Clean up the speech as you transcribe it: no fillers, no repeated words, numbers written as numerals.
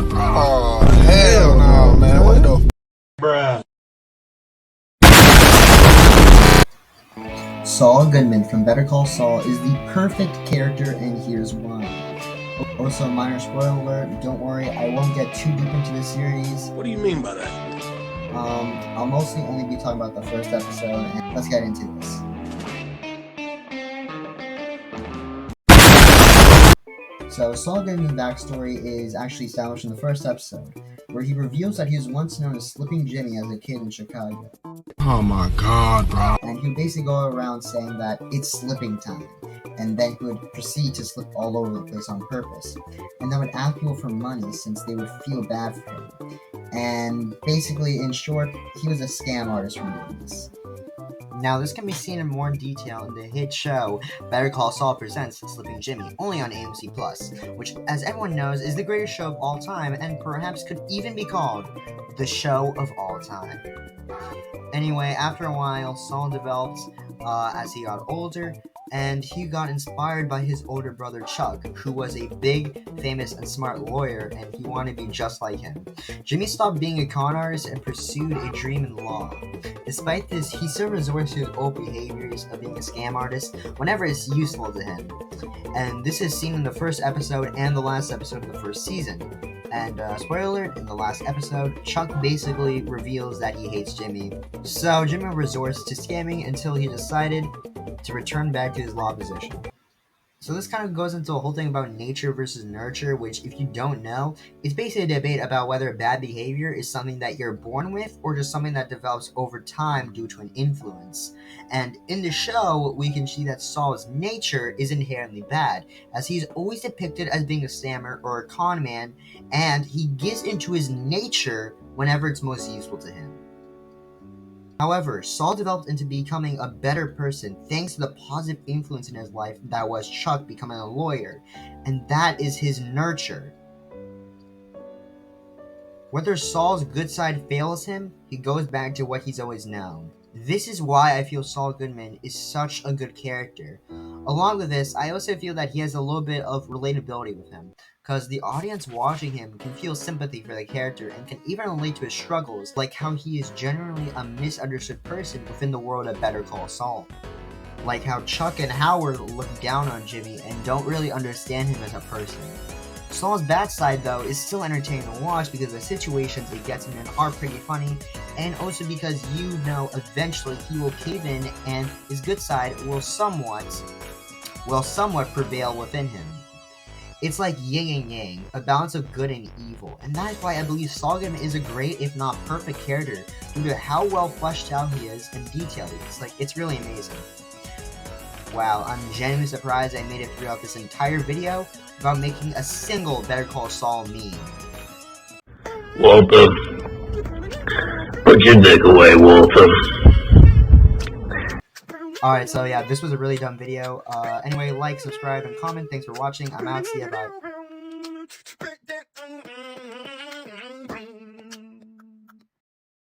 god, bro. Oh, hell no, man. What the bruh. Saul Goodman from Better Call Saul is the perfect character, and here's why. Also, minor spoiler alert, don't worry, I won't get too deep into the series. What do you mean by that? I'll mostly only be talking about the first episode, and let's get into this. So, Saul Goodman's backstory is actually established in the first episode, where he reveals that he was once known as Slippin Jimmy as a kid in Chicago. Oh my god, bro. And he would basically go around saying that it's slipping time, and then he would proceed to slip all over the place on purpose. And then would ask people for money since they would feel bad for him. And basically, in short, he was a scam artist from doing this. Now, this can be seen in more detail in the hit show Better Call Saul presents Slippin Jimmy, only on AMC+, which, as everyone knows, is the greatest show of all time, and perhaps could even be called the show of all time. Anyway, after a while, Saul developed as he got older, and he got inspired by his older brother Chuck, who was a big, famous, and smart lawyer, and he wanted to be just like him. Jimmy stopped being a con artist and pursued a dream in law. Despite this, he still resorts to his old behaviors of being a scam artist whenever it's useful to him. And this is seen in the first episode and the last episode of the first season. And spoiler alert, in the last episode, Chuck basically reveals that he hates Jimmy. So Jimmy resorts to scamming until he decided to return back to his law position. So this kind of goes into a whole thing about nature versus nurture, which, if you don't know, it's basically a debate about whether bad behavior is something that you're born with or just something that develops over time due to an influence. And in the show, we can see that Saul's nature is inherently bad, as he's always depicted as being a scammer or a con man, and he gives into his nature whenever it's most useful to him. However, Saul developed into becoming a better person thanks to the positive influence in his life that was Chuck becoming a lawyer, and that is his nurture. Whether Saul's good side fails him, he goes back to what he's always known. This is why I feel Saul Goodman is such a good character. Along with this, I also feel that he has a little bit of relatability with him, because the audience watching him can feel sympathy for the character and can even relate to his struggles, like how he is generally a misunderstood person within the world of Better Call Saul. Like how Chuck and Howard look down on Jimmy and don't really understand him as a person. Saul's bad side, though, is still entertaining to watch because the situations he gets in are pretty funny, and also because you know eventually he will cave in and his good side will somewhat prevail within him. It's like yin and yang, a balance of good and evil, and that is why I believe Saul Goodman is a great, if not perfect, character due to how well fleshed out he is and detailed he is. Like, it's really amazing. Wow, I'm genuinely surprised I made it throughout this entire video without making a single Better Call Saul meme. Walter, put your dick away, Walter. Alright, so yeah, this was a really dumb video. Anyway, like, subscribe, and comment. Thanks for watching. I'm out. See ya, bye.